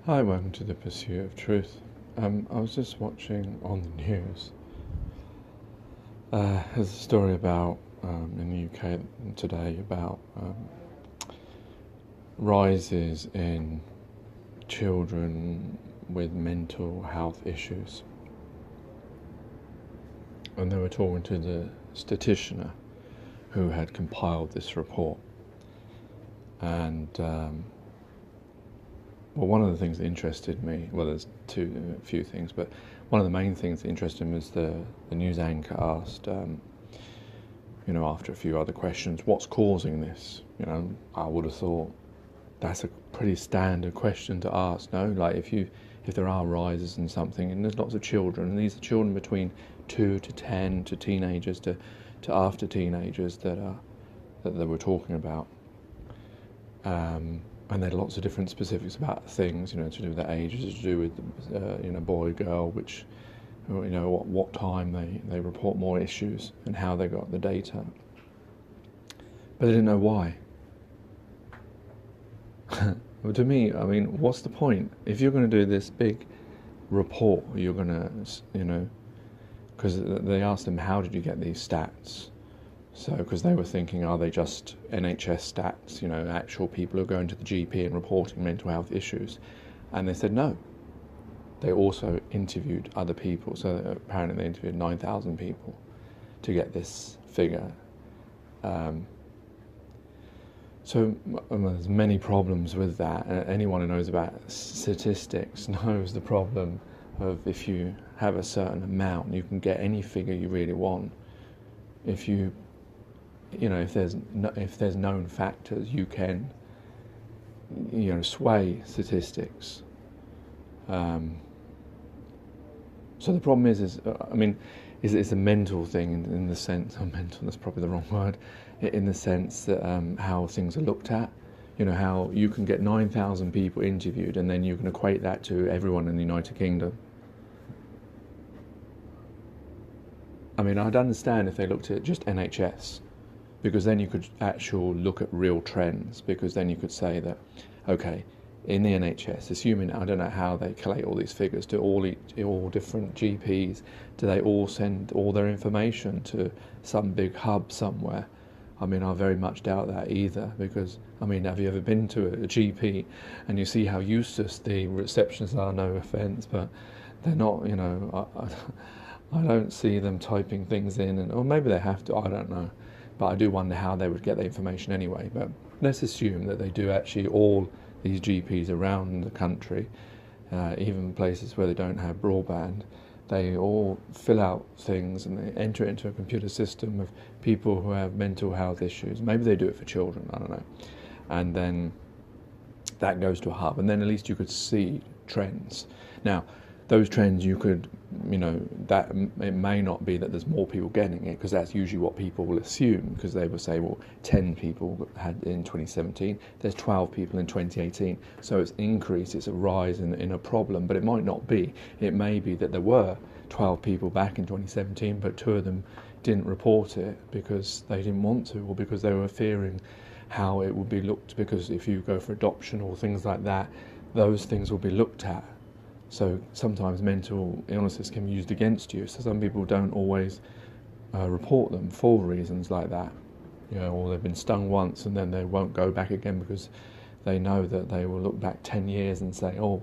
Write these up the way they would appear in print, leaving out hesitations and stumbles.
Hi, welcome to the Pursuit of Truth. I was just watching on the news. There's a story about in the UK today about rises in children with mental health issues, and they were talking to the statistician who had compiled this report. And well, one of the things that interested me, well, there's a few things, but one of the main things that interested me was the news anchor asked, after a few other questions, what's causing this? I would have thought that's a pretty standard question to ask, no? Like if there are rises in something, and there's lots of children, and these are children between 2 to 10 to teenagers to after teenagers that they were talking about. And there are lots of different specifics about things, to do with their ages, to do with, boy, girl, which, what time they report more issues and how they got the data. But they didn't know why. Well, to me, what's the point? If you're going to do this big report, you're going to, because they asked them, how did you get these stats? So, because they were thinking, are they just NHS stats, actual people who are going to the GP and reporting mental health issues? And they said no. They also interviewed other people. So apparently they interviewed 9,000 people to get this figure. So there's many problems with that. Anyone who knows about statistics knows the problem of if you have a certain amount, you can get any figure you really want. If there's known factors, you can, sway statistics. So the problem is it's a mental thing in the sense, mental, that's probably the wrong word, in the sense that how things are looked at. How you can get 9,000 people interviewed and then you can equate that to everyone in the United Kingdom. I'd understand if they looked at just NHS, because then you could actually look at real trends, because then you could say that, okay, in the NHS, assuming, I don't know how they collate all these figures, to all different GPs, do they all send all their information to some big hub somewhere? I very much doubt that either, because, have you ever been to a GP and you see how useless the receptionists are, no offence, but they're not, I don't see them typing things in, or maybe they have to, I don't know. But I do wonder how they would get the information anyway. But let's assume that they do actually, all these GPs around the country, even places where they don't have broadband, they all fill out things and they enter it into a computer system of people who have mental health issues. Maybe they do it for children, I don't know. And then that goes to a hub, and then at least you could see trends. Now, those trends you could, that it may not be that there's more people getting it, because that's usually what people will assume, because they will say, well, 10 people had in 2017, there's 12 people in 2018, so it's increased, it's a rise in a problem, but it might not be. It may be that there were 12 people back in 2017, but 2 of them didn't report it because they didn't want to, or because they were fearing how it would be looked, because if you go for adoption or things like that, those things will be looked at. So sometimes mental illnesses can be used against you. So some people don't always report them for reasons like that, or they've been stung once and then they won't go back again because they know that they will look back 10 years and say, oh,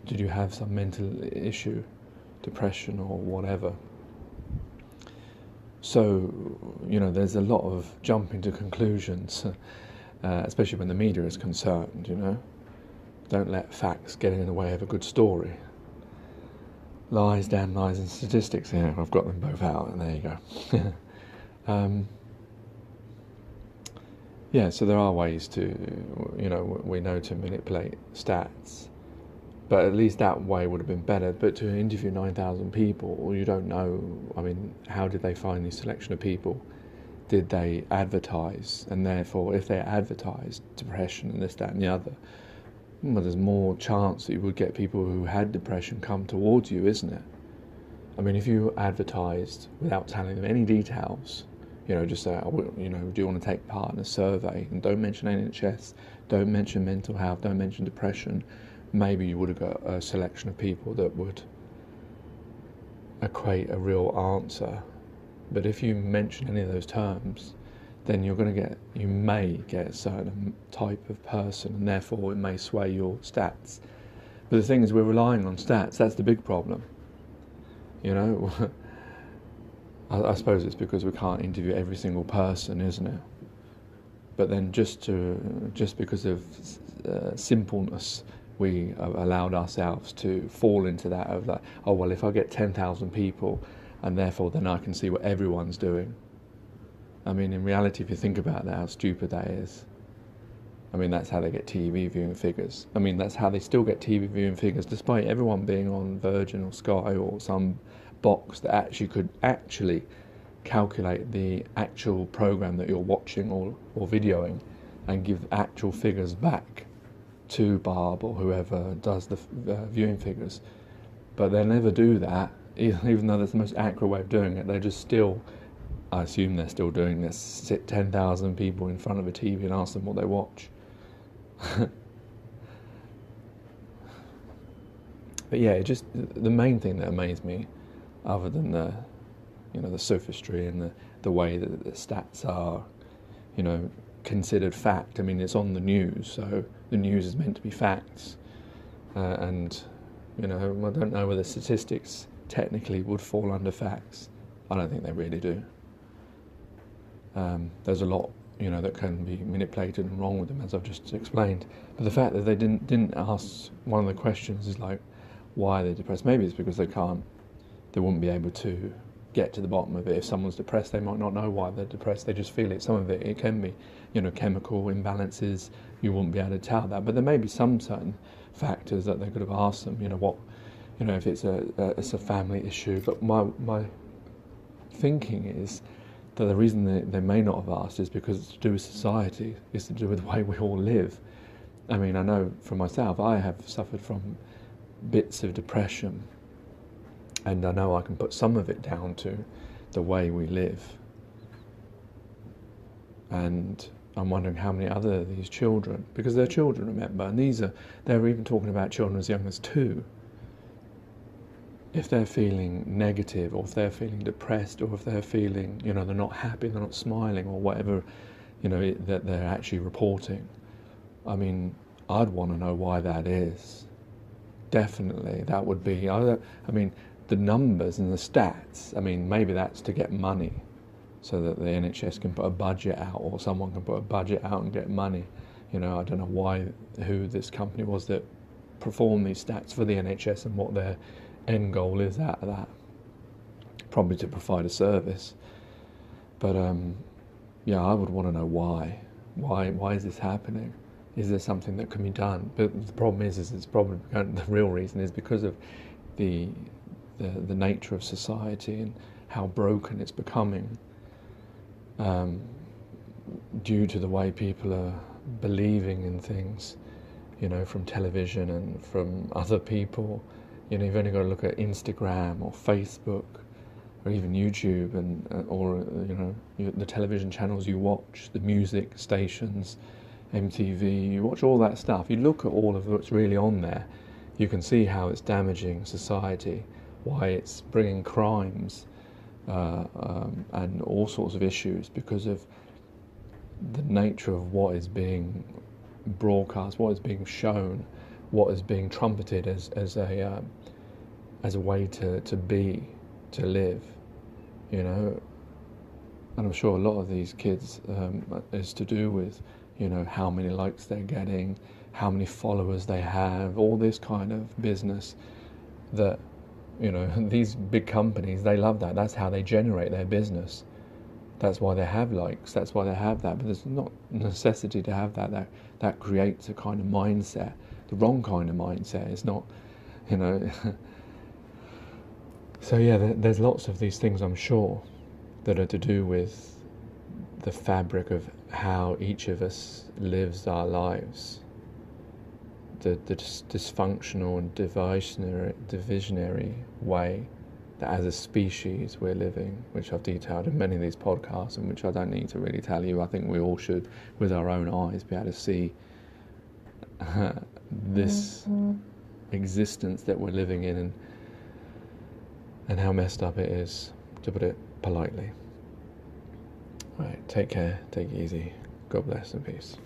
did you have some mental issue, depression or whatever? So, there's a lot of jumping to conclusions, especially when the media is concerned, Don't let facts get in the way of a good story. Lies, damn lies, and statistics. Yeah, I've got them both out, and there you go. So there are ways to, we know to manipulate stats, but at least that way would have been better. But to interview 9,000 people, you don't know, how did they find this selection of people? Did they advertise? And therefore, if they advertised depression and this, that, and the other, well, there's more chance that you would get people who had depression come towards you, isn't it? If you advertised without telling them any details, just say, do you want to take part in a survey? And don't mention NHS, don't mention mental health, don't mention depression. maybe you would have got a selection of people that would equate a real answer. But if you mention any of those terms, then you may get a certain type of person, and therefore it may sway your stats. But the thing is, we're relying on stats. That's the big problem. You know, I suppose it's because we can't interview every single person, isn't it? But then just because of simpleness, we have allowed ourselves to fall into that of like, oh well, if I get 10,000 people, and therefore then I can see what everyone's doing. I mean, in reality, if you think about that, how stupid that is. I mean, that's how they get TV viewing figures. I mean, that's how they still get TV viewing figures, despite everyone being on Virgin or Sky or some box that could calculate the actual program that you're watching or videoing and give actual figures back to Barb or whoever does the viewing figures. But they never do that, even though that's the most accurate way of doing it. They're just still, I assume they're still doing this, sit 10,000 people in front of a TV and ask them what they watch. But yeah, just the main thing that amazed me, other than the sophistry and the way that the stats are, considered fact. I mean, it's on the news, so the news is meant to be facts. And I don't know whether statistics technically would fall under facts. I don't think they really do. There's a lot, that can be manipulated and wrong with them, as I've just explained. But the fact that they didn't ask one of the questions is like, why are they depressed? Maybe it's because they wouldn't be able to get to the bottom of it. If someone's depressed, they might not know why they're depressed. They just feel it. Some of it can be, chemical imbalances. You wouldn't be able to tell that. But there may be some certain factors that they could have asked them. If it's a family issue. But my thinking is that the reason they may not have asked is because it's to do with society. It's to do with the way we all live. I mean, I know for myself, I have suffered from bits of depression, and I know I can put some of it down to the way we live. And I'm wondering how many other of these children, because they're children, remember, and they're even talking about children as young as 2. If they're feeling negative, or if they're feeling depressed, or if they're feeling, they're not happy, they're not smiling, or whatever, that they're actually reporting. I mean, I'd want to know why that is. Definitely, that would be, the numbers and the stats, maybe that's to get money, so that the NHS can put a budget out, or someone can put a budget out and get money. I don't know who this company was that performed these stats for the NHS and what their end goal is out of that. Probably to provide a service. But I would want to know why. Why is this happening? Is there something that can be done? But the problem is it's probably the real reason is because of the nature of society and how broken it's becoming, due to the way people are believing in things, from television and from other people. You've only got to look at Instagram or Facebook or even YouTube or the television channels you watch, the music stations, MTV, you watch all that stuff. You look at all of what's really on there, you can see how it's damaging society, why it's bringing crimes and all sorts of issues because of the nature of what is being broadcast, what is being shown, what is being trumpeted as a way to live, And I'm sure a lot of these kids is to do with, how many likes they're getting, how many followers they have, all this kind of business that, these big companies, they love that. That's how they generate their business. That's why they have likes. That's why they have that. But there's not necessity to have that. That creates a kind of mindset, the wrong kind of mindset. It's not, So yeah, there's lots of these things, I'm sure, that are to do with the fabric of how each of us lives our lives. The dysfunctional and divisionary way that as a species we're living, which I've detailed in many of these podcasts and which I don't need to really tell you. I think we all should, with our own eyes, be able to see this existence that we're living in, and how messed up it is, to put it politely. Right, take care, take it easy, God bless and peace.